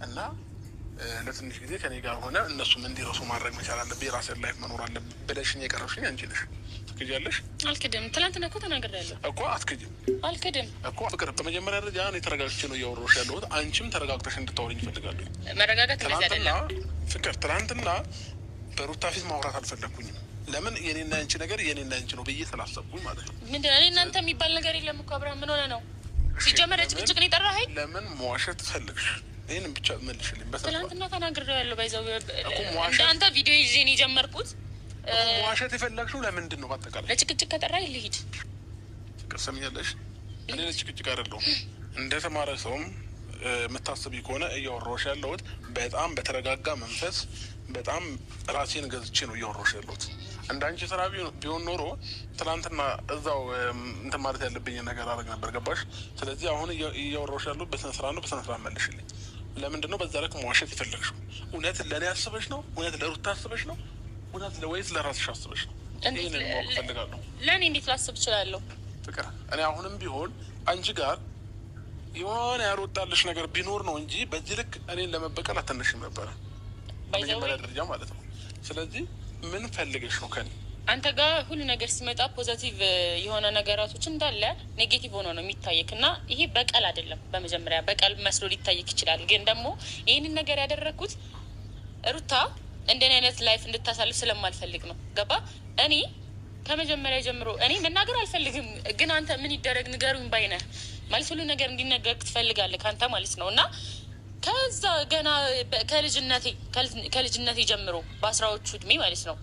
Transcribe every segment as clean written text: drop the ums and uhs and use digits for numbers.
እና ለትንሽ ጊዜ ከኔ ጋር ሆነ እነሱም እንዲረሱ ማድረግ መቻል አለብህ። የራስህን ላይፍ መኖር አለብህ ብለሽኝ የቀረብሽኝ አንቺ ነሽ። ትክጃለሽ? አልክድም። ትናንትና እኮ ተናግሬያለሁ እኮ። አትክጅም? አልክድም እኮ ፍቅር። በመጀመሪያ ደረጃ እኔ ተረጋግቼ ነው እያወራሁሽ ያለሁት። አንቺም ተረጋግተሽ እንድታወሪኝ እፈልጋለሁ። መረጋጋት ትናንትና ፍቅር፣ ትናንትና በሩታ ፊት ማውራት አልፈለግኩኝም። ለምን? የኔና አንቺ ነገር የኔና አንቺ ነው ብዬ ስላሰብኩኝ ማለት ነው። ምንድን ነው? እኔ እናንተ የሚባል ነገር የለም እኮ አብርሃም። ምን ሆነ ነው ሲጀመር ጭቅጭቅ ነው የጠራኸኝ? ለምን መዋሸት ፈለግሽ? ይህንም ብቻ መልሽልኝ። ትናንትና ተናግሬያለሁ። ባይዘው እንዳንተ ቪዲዮ ይዤ ነው የጀመርኩት። መዋሸት የፈለግሽው ለምንድን ነው? በአጠቃላይ ለጭቅጭቅ ከጠራኸኝ ልሂድ። ፍቅር ሰምኛለሽ? እኔ ለጭቅጭቅ አይደለሁም። እንደተማረ ሰውም የምታስቢ ከሆነ እያወራሁሽ ያለሁት በጣም በተረጋጋ መንፈስ በጣም ራሴን ገዝቼ ነው እያወራሁሽ ያለሁት። እንዳንቺ ስራ ቢሆን ኖሮ ትናንትና እዛው እንትን ማለት ያለብኝ ነገር አደረግ ነበር። ገባሽ? ስለዚህ አሁን እያወራሁሽ ያለሁት በስነ ስርዓት ነው። በስነ ስርዓት መልሽልኝ። ለምንድን ነው በዛ ልክ መዋሸት የፈለግሽው? እውነት ለእኔ አስበሽ ነው? እውነት ለሩታ አስበሽ ነው? እውነት ወይስ ለራስሽ አስበሽ ነው? ይህንን ማወቅ እፈልጋለሁ። ለእኔ እንዴት ላስብ እችላለሁ? ፍቅር፣ እኔ አሁንም ቢሆን አንቺ ጋር የሆነ ያልወጣልሽ ነገር ቢኖር ነው እንጂ በዚህ ልክ እኔን ለመበቀል አትነሽም ነበረ፣ በመጀመሪያ ደረጃ ማለት ነው። ስለዚህ ምን ፈልገሽ ነው ከኔ? አንተ ጋር ሁሉ ነገር ሲመጣ ፖዘቲቭ የሆነ ነገራቶች እንዳለ ኔጌቲቭ ሆኖ ነው የሚታየክ እና ይሄ በቀል አይደለም። በመጀመሪያ በቀል መስሎ ሊታየክ ይችላል፣ ግን ደግሞ ይህንን ነገር ያደረግኩት ሩታ እንደኔ አይነት ላይፍ እንድታሳልፍ ስለማልፈልግ ነው። ገባ? እኔ ከመጀመሪያ ጀምሮ እኔ መናገር አልፈልግም፣ ግን አንተ ምን ይደረግ ንገሩኝ ባይነህ ማለት ሁሉ ነገር እንዲነገርክ ትፈልጋለህ ከአንተ ማለት ነው። እና ከዛ ገና ከልጅነቴ ጀምሮ በ10ዎቹ እድሜ ማለት ነው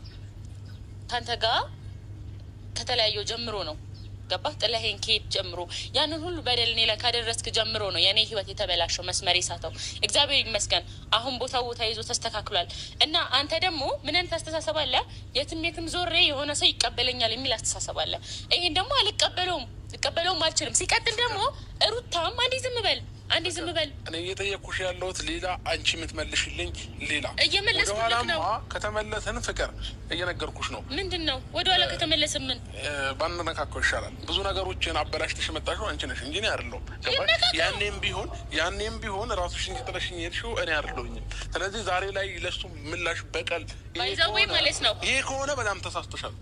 ከአንተ ጋር ከተለያየው ጀምሮ ነው። ገባህ? ጥለኸኝ ከሄድ ጀምሮ ያንን ሁሉ በደል እኔ ላይ ካደረስክ ጀምሮ ነው የእኔ ህይወት የተበላሸው፣ መስመር የሳተው። እግዚአብሔር ይመስገን አሁን ቦታ ይዞ ተስተካክሏል። እና አንተ ደግሞ ምንን ታስተሳሰባለህ? የትም ዞሬ የሆነ ሰው ይቀበለኛል የሚል አስተሳሰብ አለ። ይሄን ደግሞ ልቀበለውም አልችልም። ሲቀጥል ደግሞ ሩታም አንዴ ዝም በል እኔ እየጠየኩሽ ያለሁት ሌላ፣ አንቺ የምትመልሽልኝ ሌላ። እየመለስኩልክ ነው። ከተመለስን ፍቅር እየነገርኩሽ ነው። ምንድን ነው ወደኋላ ከተመለስን ምን ባንነካከው ይሻላል። ብዙ ነገሮችን አበላሽተሽ የመጣሽው አንቺ ነሽ እንጂ እኔ አይደለሁም። ያኔም ቢሆን ራስሽ እንጂ ጥለሽኝ የሄድሽው እኔ አይደለሁኝም። ስለዚህ ዛሬ ላይ ለሱ ምላሽ በቀል ባይዘዌ ማለት ነው። ይሄ ከሆነ በጣም ተሳስተሻል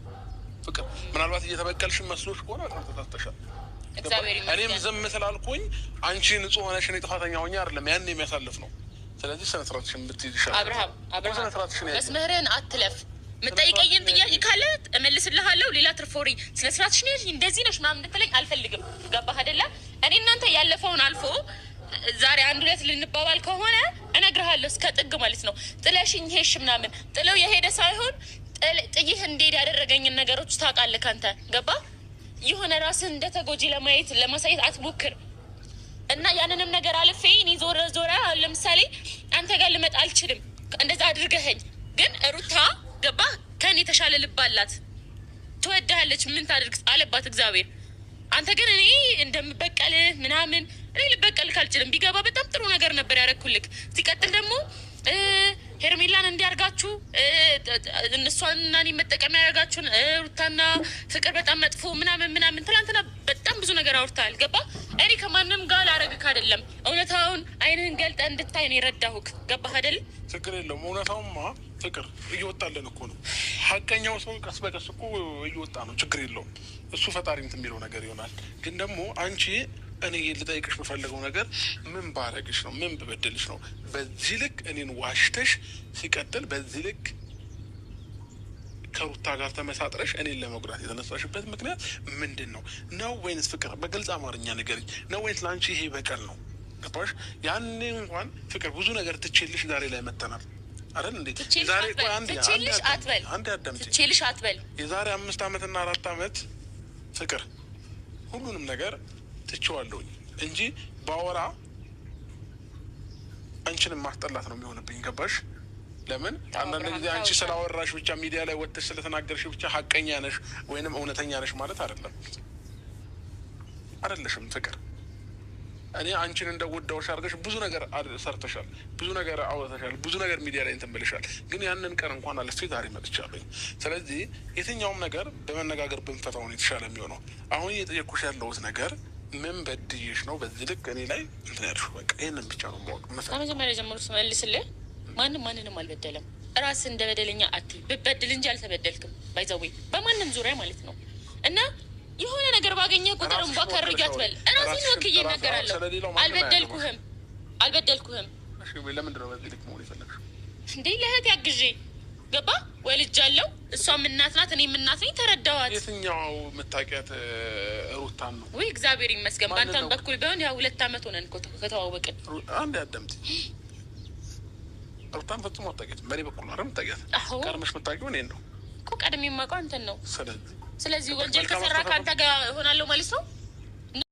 ፍቅር። ምናልባት እየተበቀልሽ መስሎሽ ከሆነ በጣም ተሳስተሻል። እኔም ዝም ስላልኩኝ አንቺ ንጹህ ሆነሽ እኔ ጥፋተኛ ሆኜ አይደለም ያን የሚያሳልፍ ነው። ስለዚህ ስነ ስርዓትሽን ብትይዝ ይሻላል። አብርሃም መስመርህን አትለፍ። የምጠይቀኝን ጥያቄ ካለ እመልስልሃለሁ። ሌላ ትርፎሪ ስነ ስርዓትሽን ያዥ። እንደዚህ ነሽ ምናምን እንድትለኝ አልፈልግም። ገባህ አይደለ? እኔ እናንተ ያለፈውን አልፎ ዛሬ አንድ ሁለት ልንባባል ከሆነ እነግርሃለሁ እስከ ጥግ ማለት ነው። ጥለሽኝ ሄሽ ምናምን ጥለው የሄደ ሳይሆን ጥይህ እንዴት ያደረገኝን ነገሮች ታውቃለህ ካንተ። ገባህ? የሆነ ራስን እንደተጎጂ ለማሳየት አትሞክር። እና ያንንም ነገር አልፌ እኔ ዞረ ለምሳሌ አንተ ጋር ልመጣ አልችልም። እንደዛ አድርገኸኝ ግን ሩታ ገባ ከኔ የተሻለ ልብ አላት፣ ትወድሃለች። ምን ታድርግ አለባት እግዚአብሔር። አንተ ግን እኔ እንደምበቀልህ ምናምን እኔ ልበቀልህ አልችልም። ቢገባ በጣም ጥሩ ነገር ነበር ያደረኩልክ። ሲቀጥል ደግሞ ሄርሜላን እንዲያርጋችሁ እነሷንና እኔ መጠቀም ያደርጋችሁን ሩታና ፍቅር በጣም መጥፎ ምናምን ትናንትና በጣም ብዙ ነገር አውርተሃል። ገባ? እኔ ከማንም ጋር ላረግክ አይደለም። እውነታውን አይንህን ገልጠ እንድታይ ነው የረዳሁክ። ገባህ አይደል? ችግር የለውም። እውነታውማ ፍቅር እየወጣለን እኮ ነው። ሀቀኛው ሰው ቀስ በቀስ እኮ እየወጣ ነው። ችግር የለውም። እሱ ፈጣሪ እንትን የሚለው ነገር ይሆናል። ግን ደግሞ አንቺ እኔ ልጠይቅሽ የምፈልገው ነገር ምን ባረግሽ ነው? ምን ብበደልሽ ነው በዚህ ልክ እኔን ዋሽተሽ፣ ሲቀጥል በዚህ ልክ ከሩታ ጋር ተመሳጥረሽ እኔን ለመጉዳት የተነሳሽበት ምክንያት ምንድን ነው? ነው ወይንስ ፍቅር? በግልጽ አማርኛ ንገሪኝ። ነው ወይንስ ለአንቺ ይሄ በቀል ነው? ገባሽ? ያኔ እንኳን ፍቅር ብዙ ነገር ትቼልሽ ዛሬ ላይ መተናል አይደል እንዴ? ዛሬ ትቼልሽ አትበል። ትቼልሽ አትበል። የዛሬ 5 ዓመትና 4 ዓመት ፍቅር ሁሉንም ነገር ትቼዋለሁኝ እንጂ ባወራ አንቺንም ማስጠላት ነው የሚሆንብኝ። ገባሽ? ለምን አንዳንድ ጊዜ አንቺ ስላወራሽ ብቻ ሚዲያ ላይ ወጥተሽ ስለተናገርሽ ብቻ ሀቀኛ ነሽ ወይንም እውነተኛ ነሽ ማለት አይደለሽም ፍቅር። እኔ አንቺን እንደወዳውሽ አድርገሽ ብዙ ነገር ሰርተሻል፣ ብዙ ነገር አውጥተሻል፣ ብዙ ነገር ሚዲያ ላይ እንትን ብለሻል። ግን ያንን ቀን እንኳን አልፌ ዛሬ መጥቻለሁኝ። ስለዚህ የትኛውም ነገር በመነጋገር ብንፈታው ነው የተሻለ የሚሆነው። አሁን እየጠየኩሽ ያለሁት ነገር ምን በድዬሽ ነው በዚህ ልክ እኔ ላይ እንትን ያልሽው? በቃ ይሄንን ብቻ ነው ማወቅ መሰለኝ። ከመጀመሪያ ጀምሮ ስመልስልህ ማንንም አልበደለም። ራስ እንደ በደለኛ አትይ። ብበድል እንጂ አልተበደልክም። ባይዘዌ በማንም ዙሪያ ማለት ነው። እና የሆነ ነገር ባገኘ ቁጥር እንባ ከርጃት በል ራሴን ወክዬ እናገራለሁ። አልበደልኩህም። እሺ ለምንድን ነው በዚህ ልክ መሆን የፈለግሽው? እንዴ ለእህት ያግዤ ገባ ወልጃለሁ። እሷም እናት ናት፣ እኔም እናት ነኝ። ተረዳኋት። የትኛው የምታውቂያት ሩታን ነው? ወይ እግዚአብሔር ይመስገን በአንተም በኩል ቢሆን ያው 2 አመት ሆነን እኮ ከተዋወቅን። አንድ አዳምጪ፣ ሩታን ፈጽሞ አታውቂያትም። በእኔ በኩል ነው አይደል የምታውቂያት? ቀድመሽ የምታውቂው እኔን ነው እኮ። ቀድሜ የማውቀው አንተን ነው። ስለዚህ ወንጀል ከሰራ ከአንተ ጋር እሆናለሁ ማለት ነው።